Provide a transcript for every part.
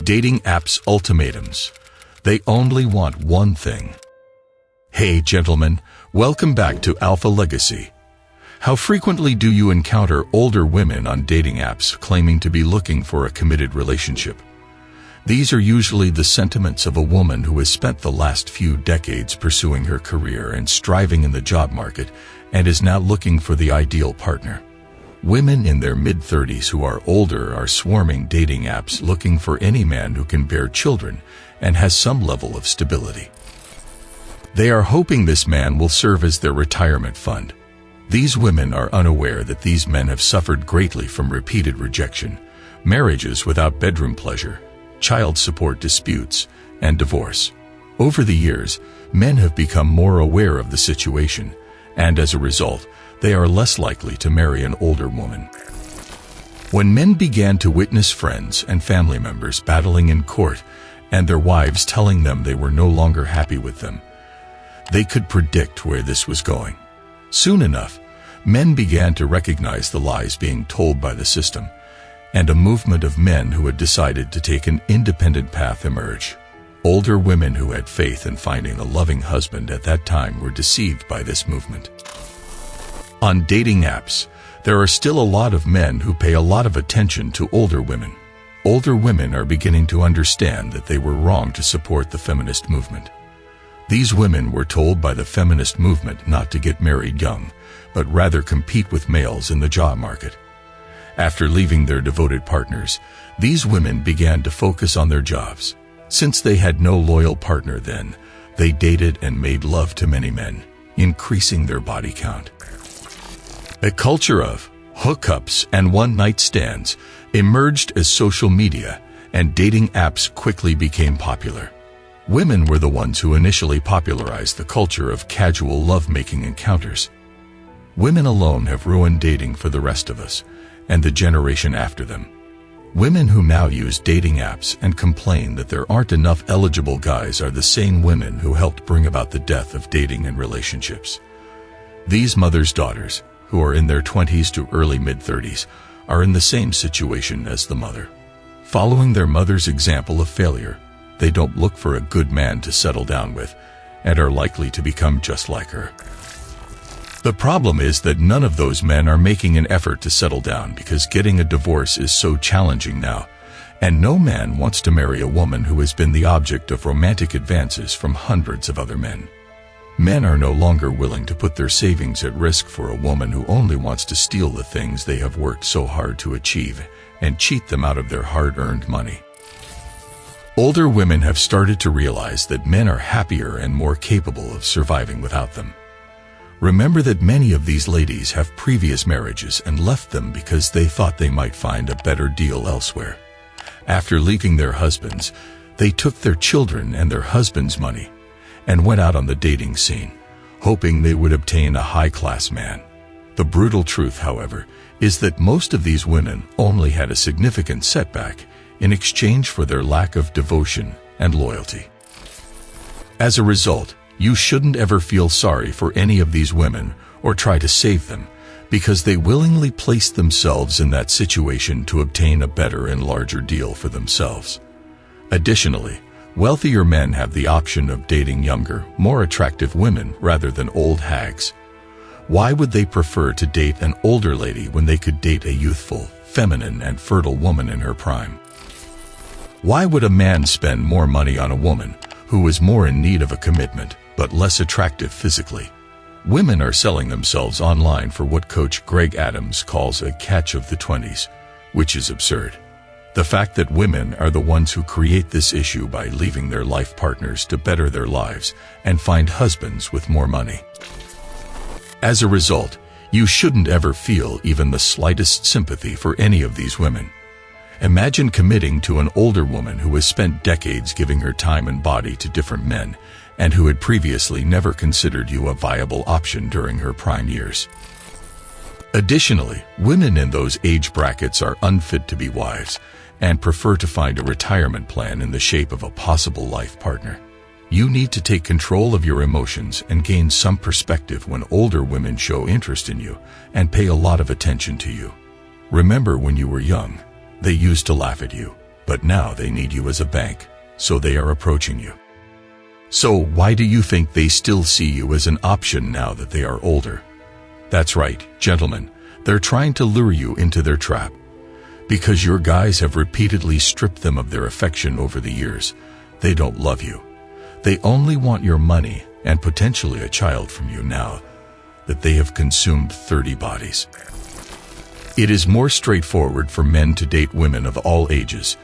Dating apps ultimatums. They only want one thing. Hey gentlemen, welcome back to Alpha Legacy. How frequently do you encounter older women on dating apps claiming to be looking for a committed relationship? These are usually the sentiments of a woman who has spent the last few decades pursuing her career and striving in the job market and is now looking for the ideal partner. Women in their mid-30s who are older are swarming dating apps looking for any man who can bear children and has some level of stability. They are hoping this man will serve as their retirement fund. These women are unaware that these men have suffered greatly from repeated rejection, marriages without bedroom pleasure, child support disputes, and divorce. Over the years, men have become more aware of the situation, and as a result, they are less likely to marry an older woman. When men began to witness friends and family members battling in court and their wives telling them they were no longer happy with them, they could predict where this was going. Soon enough, men began to recognize the lies being told by the system, and a movement of men who had decided to take an independent path emerged. Older women who had faith in finding a loving husband at that time were deceived by this movement. On dating apps, there are still a lot of men who pay a lot of attention to older women. Older women are beginning to understand that they were wrong to support the feminist movement. These women were told by the feminist movement not to get married young, but rather compete with males in the job market. After leaving their devoted partners, these women began to focus on their jobs. Since they had no loyal partner then, they dated and made love to many men, increasing their body count. A culture of hookups and one-night stands emerged as social media and dating apps quickly became popular. Women were the ones who initially popularized the culture of casual lovemaking encounters. Women alone have ruined dating for the rest of us and the generation after them. Women who now use dating apps and complain that there aren't enough eligible guys are the same women who helped bring about the death of dating and relationships. These mothers' daughters, who are in their 20s to early mid-30s, are in the same situation as the mother. Following their mother's example of failure, they don't look for a good man to settle down with and are likely to become just like her. The problem is that none of those men are making an effort to settle down because getting a divorce is so challenging now, and no man wants to marry a woman who has been the object of romantic advances from hundreds of other men. Men are no longer willing to put their savings at risk for a woman who only wants to steal the things they have worked so hard to achieve and cheat them out of their hard-earned money. Older women have started to realize that men are happier and more capable of surviving without them. Remember that many of these ladies have previous marriages and left them because they thought they might find a better deal elsewhere. After leaving their husbands, they took their children and their husbands' money and went out on the dating scene, hoping they would obtain a high-class man. The brutal truth, however, is that most of these women only had a significant setback in exchange for their lack of devotion and loyalty. As a result, you shouldn't ever feel sorry for any of these women or try to save them, because they willingly placed themselves in that situation to obtain a better and larger deal for themselves. Additionally, wealthier men have the option of dating younger, more attractive women rather than old hags. Why would they prefer to date an older lady when they could date a youthful, feminine, and fertile woman in her prime? Why would a man spend more money on a woman who is more in need of a commitment but less attractive physically? Women are selling themselves online for what Coach Greg Adams calls a catch of the 20s, which is absurd. The fact that women are the ones who create this issue by leaving their life partners to better their lives and find husbands with more money. As a result, you shouldn't ever feel even the slightest sympathy for any of these women. Imagine committing to an older woman who has spent decades giving her time and body to different men and who had previously never considered you a viable option during her prime years. Additionally, women in those age brackets are unfit to be wives and prefer to find a retirement plan in the shape of a possible life partner. You need to take control of your emotions and gain some perspective when older women show interest in you and pay a lot of attention to you. Remember when you were young, they used to laugh at you, But now they need you as a bank, so they are approaching you. So why do you think they still see you as an option now that they are older? That's right, gentlemen, they're trying to lure you into their trap. Because your guys have repeatedly stripped them of their affection over the years, they don't love you. They only want your money and potentially a child from you now that they have consumed 30 bodies. It is more straightforward for men to date women of all ages.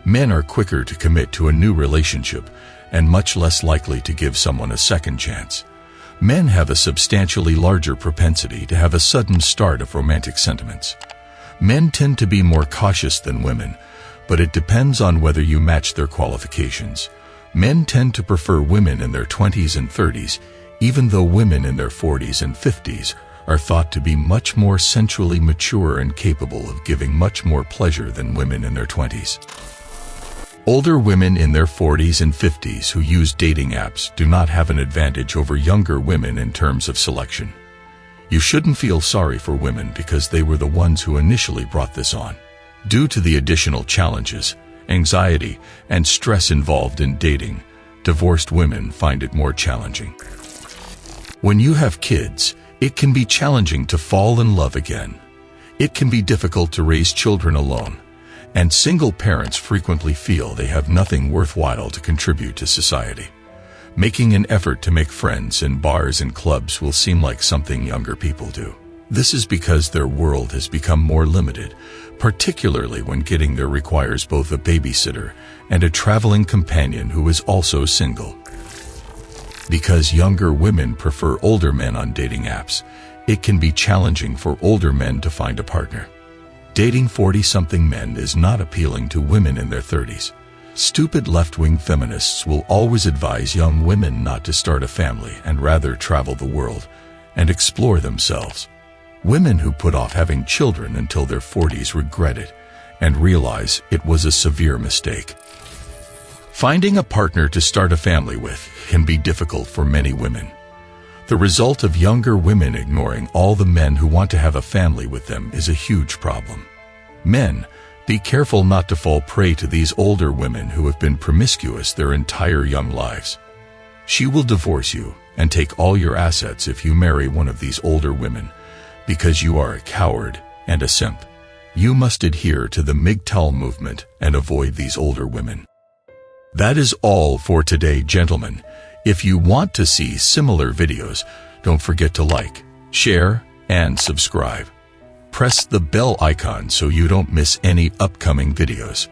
Men are quicker to commit to a new relationship and much less likely to give someone a second chance. Men have a substantially larger propensity to have a sudden start of romantic sentiments. Men tend to be more cautious than women, but it depends on whether you match their qualifications. Men tend to prefer women in their 20s and 30s, even though women in their 40s and 50s are thought to be much more sensually mature and capable of giving much more pleasure than women in their 20s. Older women in their 40s and 50s who use dating apps do not have an advantage over younger women in terms of selection. You shouldn't feel sorry for women because they were the ones who initially brought this on. Due to the additional challenges, anxiety, and stress involved in dating, divorced women find it more challenging. When you have kids, it can be challenging to fall in love again. It can be difficult to raise children alone, and single parents frequently feel they have nothing worthwhile to contribute to society. Making an effort to make friends in bars and clubs will seem like something younger people do. This is because their world has become more limited, particularly when getting there requires both a babysitter and a traveling companion who is also single. Because younger women prefer older men on dating apps, it can be challenging for older men to find a partner. Dating 40-something men is not appealing to women in their 30s. Stupid left-wing feminists will always advise young women not to start a family and rather travel the world and explore themselves. Women who put off having children until their 40s regret it and realize it was a severe mistake. Finding a partner to start a family with can be difficult for many women. The result of younger women ignoring all the men who want to have a family with them is a huge problem. Men, be careful not to fall prey to these older women who have been promiscuous their entire young lives. She will divorce you and take all your assets if you marry one of these older women, because you are a coward and a simp. You must adhere to the MGTOW movement and avoid these older women. That is all for today, gentlemen. If you want to see similar videos, don't forget to like, share, and subscribe. Press the bell icon so you don't miss any upcoming videos.